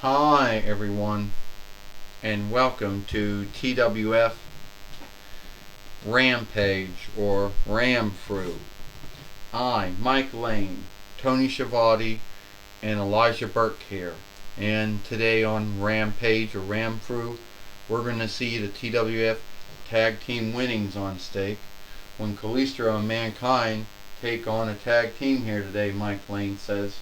Hi everyone, and welcome to TWF Rampage or Ramfru. I, Mike Lane, Tony Schiavone, and Elijah Burke here. And today on Rampage or Ramfru, we're going to see the TWF Tag Team winnings on stake when Kalisto and Mankind take on a tag team here today, Mike Lane says.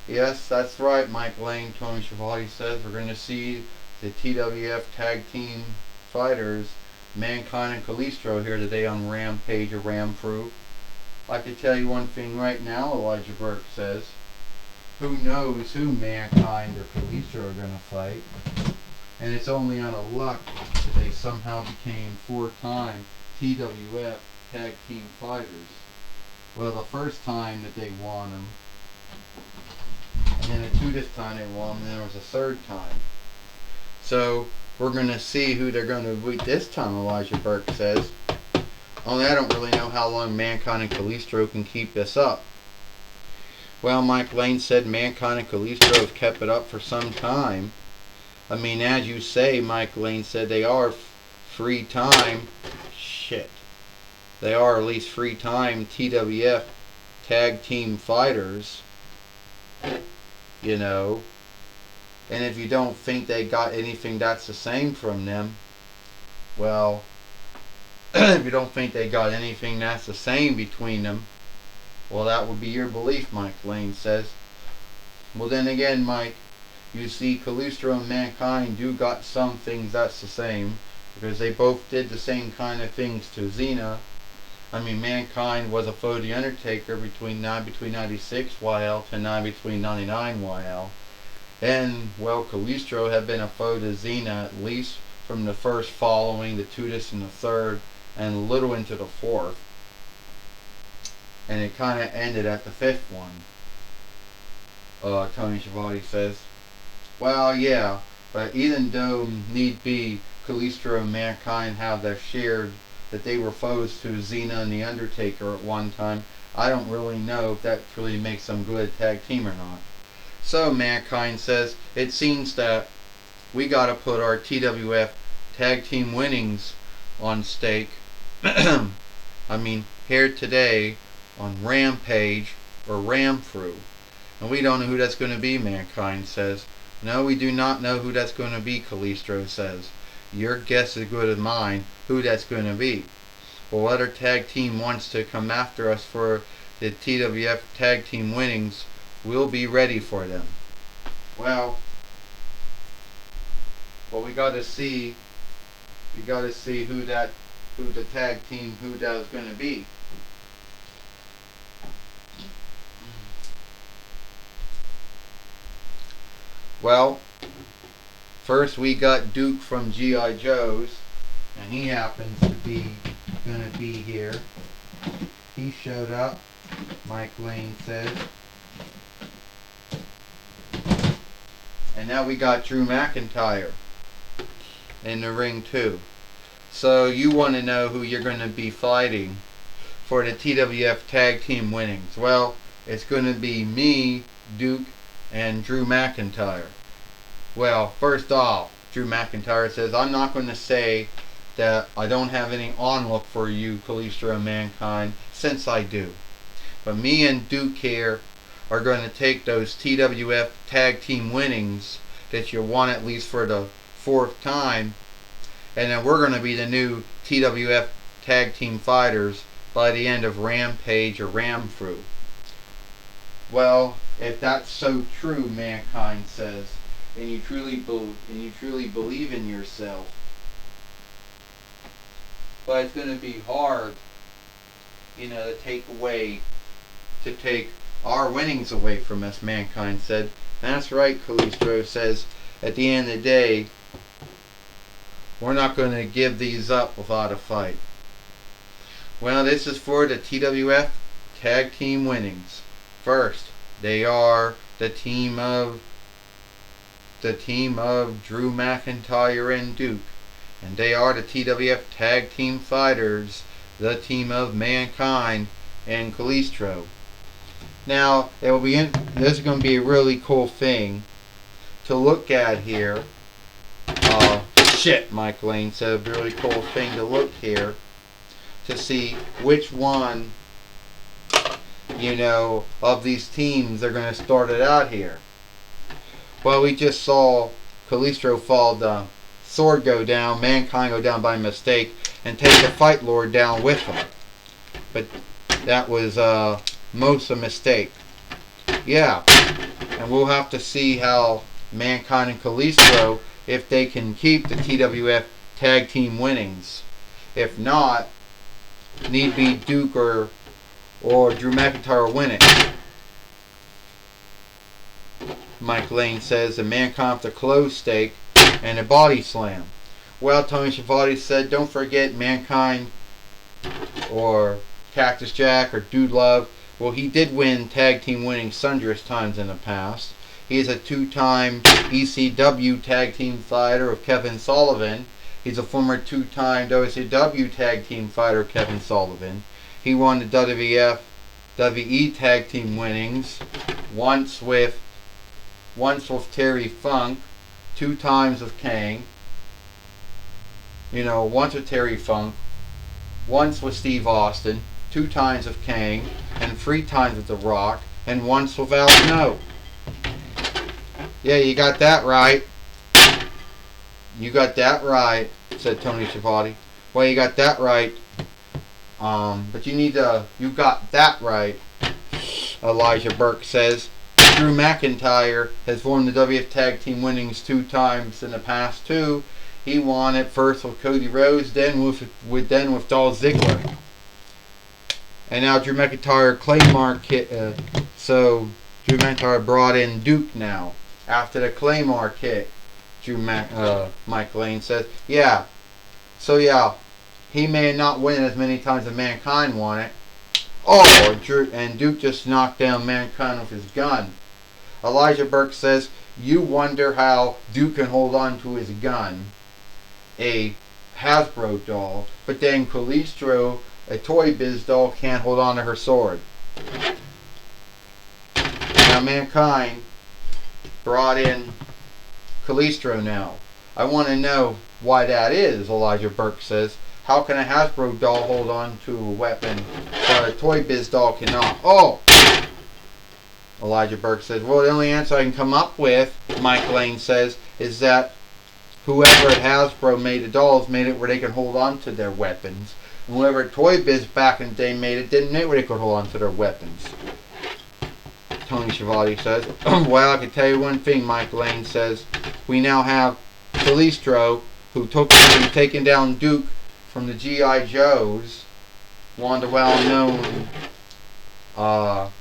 Yes, that's right, Mike Lane, Tony Schiavone says. We're going to see the TWF Tag Team Fighters, Mankind and Kalisto, here today on Rampage or Ramfru. I can tell you one thing right now, Elijah Burke says. Who knows who Mankind or Kalisto are going to fight? And it's only on a luck that they somehow became 4-time TWF Tag Team Fighters. Well, the first time that they won them, and then the 2nd time they won, and then there was a 3rd time. So we're going to see who they're going to beat this time, Elijah Burke says. Only I don't really know how long Mankind and Kalisto can keep this up. Well, Mike Lane said Mankind and Kalisto have kept it up for some time. I mean, as you say, Mike Lane said they are 3-time. Shit. They are at least 3-time TWF Tag Team Fighters. You know, and if you don't think they got anything that's the same from them, well, if you don't think they got anything that's the same between them, well, that would be your belief, Mike Lane says. Well, then again, Mike, you see Kalisto and Mankind do got some things that's the same, because they both did the same kind of things to Xena. I mean, Mankind was a foe of The Undertaker between 96 YL to 99 YL. And, well, Kalisto had been a foe to Xena at least from the first following, the 2nd and the 3rd, and a little into the 4th. And it kind of ended at the 5th one, Tony Schiavone says. Well, yeah, but even though need be, Kalisto and Mankind have their shared that they were foes to Xena and The Undertaker at one time, I don't really know if that really makes them good tag team or not. So Mankind says, it seems that we gotta put our TWF tag team winnings on stake. I mean, here today on Rampage or Ramfru. And we don't know who that's going to be, Mankind says. No, we do not know who that's going to be, Kalisto says. Your guess is as good as mine who that's going to be. Well, other tag team wants to come after us for the TWF tag team winnings, we'll be ready for them. Well, we got to see who the tag team who that's going to be. Well, first we got Duke from G.I. Joe's, and he happens to be going to be here. He showed up, Mike Lane says. And now we got Drew McIntyre in the ring too. So you want to know who you're going to be fighting for the TWF Tag Team winnings. Well, it's going to be me, Duke, and Drew McIntyre. Well, first off, Drew McIntyre says, I'm not going to say that I don't have any onlook for you, Kalisto and Mankind, since I do. But me and Duke here are going to take those TWF Tag Team winnings that you won at least for the 4th time, and then we're going to be the new TWF Tag Team Fighters by the end of Rampage or Ramfru. Well, if that's so true, Mankind says, and you truly believe in yourself, but it's going to be hard, to take our winnings away from us, Mankind said. That's right, Kalisto says. At the end of the day, we're not going to give these up without a fight. Well, this is for the TWF Tag Team winnings. First, they are the team of Drew McIntyre and Duke. And they are the TWF Tag Team Fighters, the team of Mankind and Kalisto. Now, it will be this is going to be a really cool thing to look at here. Shit, Mike Lane said, a really cool thing to look here to see which one, of these teams are going to start it out here. Well, we just saw Kalisto fall, the sword go down, Mankind go down by mistake, and take the Fight Lord down with him. But that was most a mistake. Yeah, and we'll have to see how Mankind and Kalisto, if they can keep the TWF tag team winnings. If not, need be Duke or Drew McIntyre win it. Mike Lane says the Mankind with the close stake and a body slam. Well, Tony Schiavone said, don't forget Mankind or Cactus Jack or Dude Love. Well, he did win tag team winning sundry times in the past. He is a two-time ECW tag team fighter of Kevin Sullivan. He's a former two-time WCW tag team fighter, Kevin Sullivan. He won the WWE tag team winnings once with Terry Funk, 2 times with Kane. Once with Terry Funk, once with Steve Austin, 2 times with Kane, and 3 times with The Rock, and once with Al Snow. Yeah, you got that right. You got that right, said Tony Schiavone. Well, you got that right. But you got that right, Elijah Burke says. Drew McIntyre has won the WF Tag Team winnings 2 times in the past too. He won it first with Cody Rhodes, then with Dolph Ziggler. And now Drew McIntyre Claymore kick. So Drew McIntyre brought in Duke now after the Claymore kick. Mike Lane says, yeah. So yeah, he may not win as many times as Mankind won it. Oh, and Duke just knocked down Mankind with his gun. Elijah Burke says, you wonder how Duke can hold on to his gun, a Hasbro doll, but then Kalisto, a Toy Biz doll, can't hold on to her sword. Now Mankind brought in Kalisto now. I want to know why that is, Elijah Burke says. How can a Hasbro doll hold on to a weapon but a Toy Biz doll cannot? Oh! Elijah Burke says, well, the only answer I can come up with, Mike Lane says, is that whoever at Hasbro made the dolls made it where they can hold on to their weapons. And whoever at Toy Biz back in the day made it didn't make it where they could hold on to their weapons. Tony Schiavone says, well, I can tell you one thing, Mike Lane says. We now have Kalisto, who's taken down Duke from the G.I. Joes, one of the well-known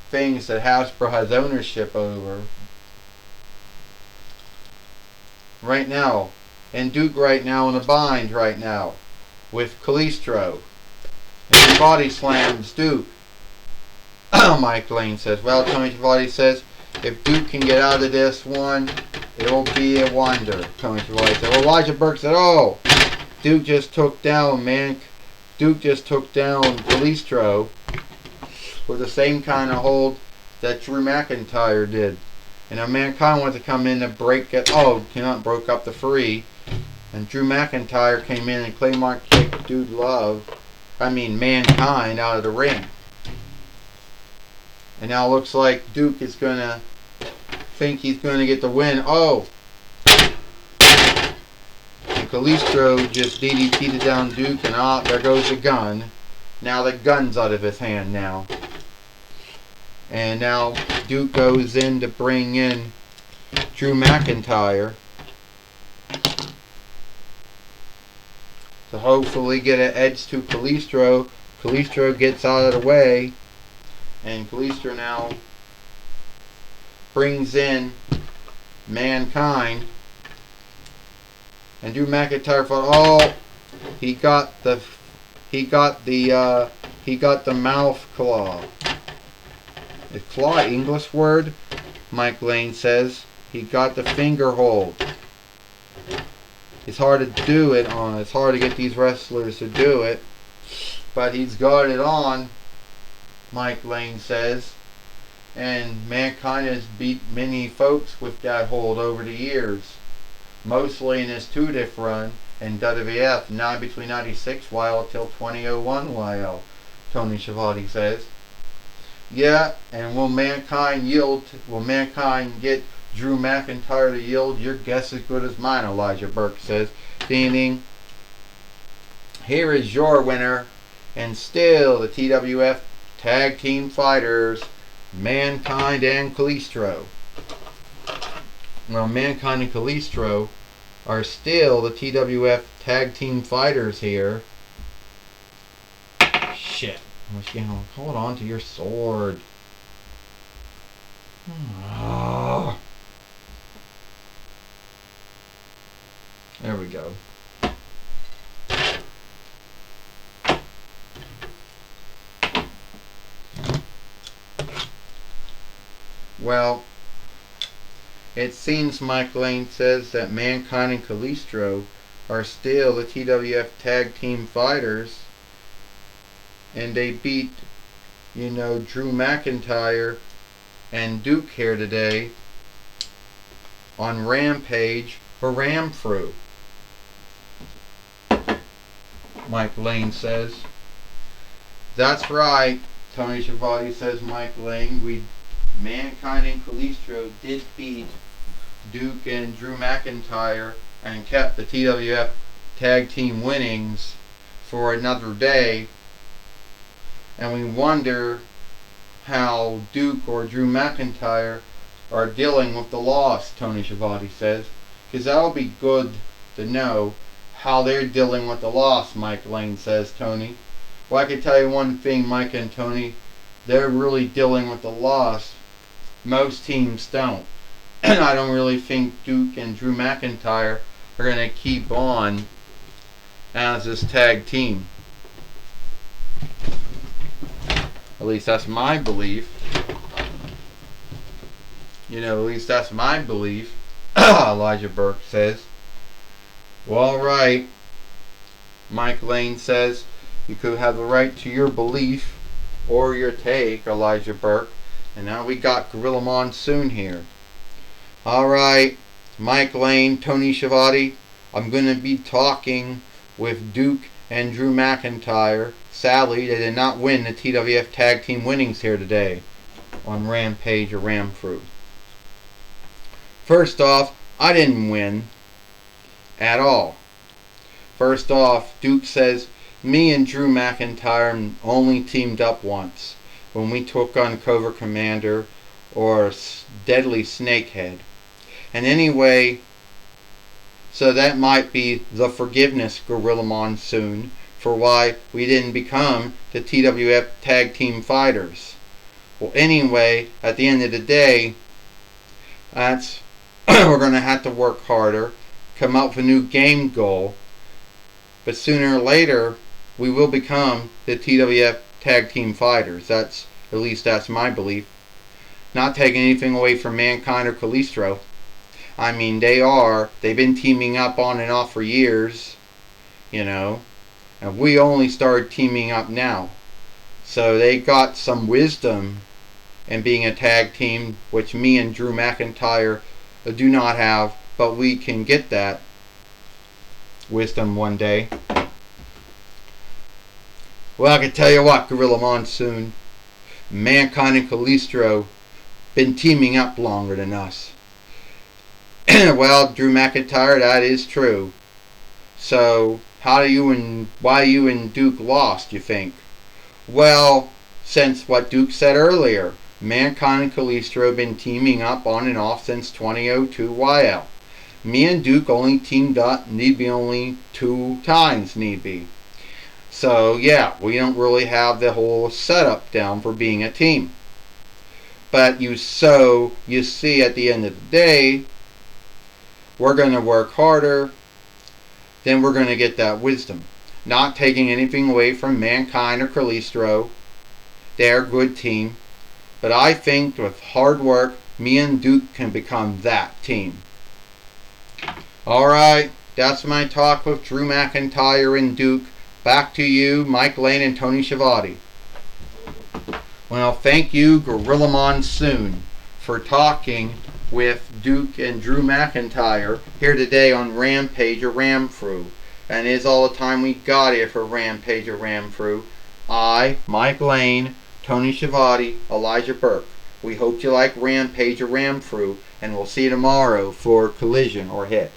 things that Hasbro has ownership over. Right now. And Duke right now in a bind right now with Kalisto. And he body slams Duke. Mike Lane says, well, Tony Schiavone says, if Duke can get out of this one, it'll be a wonder. Tony Schiavone said, well, Elijah Burke said, oh, Duke just took down Kalisto with the same kind of hold that Drew McIntyre did. And now Mankind wants to come in and broke up the 3. And Drew McIntyre came in and Claymore kicked Mankind out of the ring. And now it looks like Duke is going to think he's going to get the win. Oh! And Kalisto just DDT'd down Duke, and there goes the gun. Now the gun's out of his hand now. And now Duke goes in to bring in Drew McIntyre to hopefully get an edge to Kalisto. Kalisto gets out of the way. And Kalisto now brings in Mankind. And Drew McIntyre thought, oh, he got the mouth claw. Is claw an English word? Mike Lane says. He got the finger hold. It's hard to do it on. It's hard to get these wrestlers to do it. But he's got it on, Mike Lane says. And Mankind has beat many folks with that hold over the years. Mostly in his 2-diff run in WWF, not between 96 YL till 2001 YL, Tony Schiavone says. Yeah, and will Mankind get Drew McIntyre to yield? Your guess is as good as mine, Elijah Burke says. Ding. Here is your winner, and still the TWF Tag Team Fighters, Mankind and Kalisto. Well, Mankind and Kalisto are still the TWF Tag Team Fighters here. Shit. Hold on to your sword. Oh. There we go. Well, it seems Mike Lane says that Mankind and Kalisto are still the TWF Tag Team Fighters, and they beat, Drew McIntyre and Duke here today on Rampage or Ramfru. Mike Lane says. That's right, Tony Schiavone says. Mike Lane, Mankind and Kalisto did beat Duke and Drew McIntyre and kept the TWF Tag Team winnings for another day. And we wonder how Duke or Drew McIntyre are dealing with the loss, Tony Schiavone says. Because that'll be good to know how they're dealing with the loss, Mike Lane says, Tony. Well, I can tell you one thing, Mike and Tony, they're really dealing with the loss. Most teams don't. And I don't really think Duke and Drew McIntyre are going to keep on as this tag team. At least that's my belief. At least that's my belief. Elijah Burke says. Well, alright. Mike Lane says you could have the right to your belief or your take, Elijah Burke. And now we got Gorilla Monsoon here. Alright, Mike Lane, Tony Schiavone. I'm going to be talking with Duke and Drew McIntyre. Sadly, they did not win the TWF Tag Team winnings here today on Rampage or Ramfru. First off, I didn't win at all. First off, Duke says, me and Drew McIntyre only teamed up once when we took on Cobra Commander or Deadly Snakehead. And anyway, so that might be the forgiveness, Gorilla Monsoon, for why we didn't become the TWF Tag Team Fighters. Well, anyway, at the end of the day, that's we're going to have to work harder, come up with a new game goal, but sooner or later, we will become the TWF Tag Team Fighters. At least that's my belief. Not taking anything away from Mankind or Kalisto. I mean, they've been teaming up on and off for years, and we only started teaming up now. So they got some wisdom in being a tag team, which me and Drew McIntyre do not have, but we can get that wisdom one day. Well, I can tell you what, Gorilla Monsoon, Mankind and Kalisto been teaming up longer than us. Well, Drew McIntyre, that is true. So, why you and Duke lost, you think? Well, since what Duke said earlier, Mankind and Kalisto have been teaming up on and off since 2002 YL. Me and Duke only teamed up, only 2 times, need be. So, yeah, we don't really have the whole setup down for being a team. But you see at the end of the day, we're going to work harder, then we're going to get that wisdom. Not taking anything away from Mankind or Kalisto. They're a good team. But I think with hard work, me and Duke can become that team. Alright, that's my talk with Drew McIntyre and Duke. Back to you, Mike Lane and Tony Schiavone. Well, thank you, Gorilla Monsoon, for talking with Duke and Drew McIntyre here today on Rampage or Ramfru. And is all the time we got here for Rampage or Ramfru. I, Mike Lane, Tony Schiavone, Elijah Burke. We hope you like Rampage or Ramfru, and we'll see you tomorrow for Collision or Hit.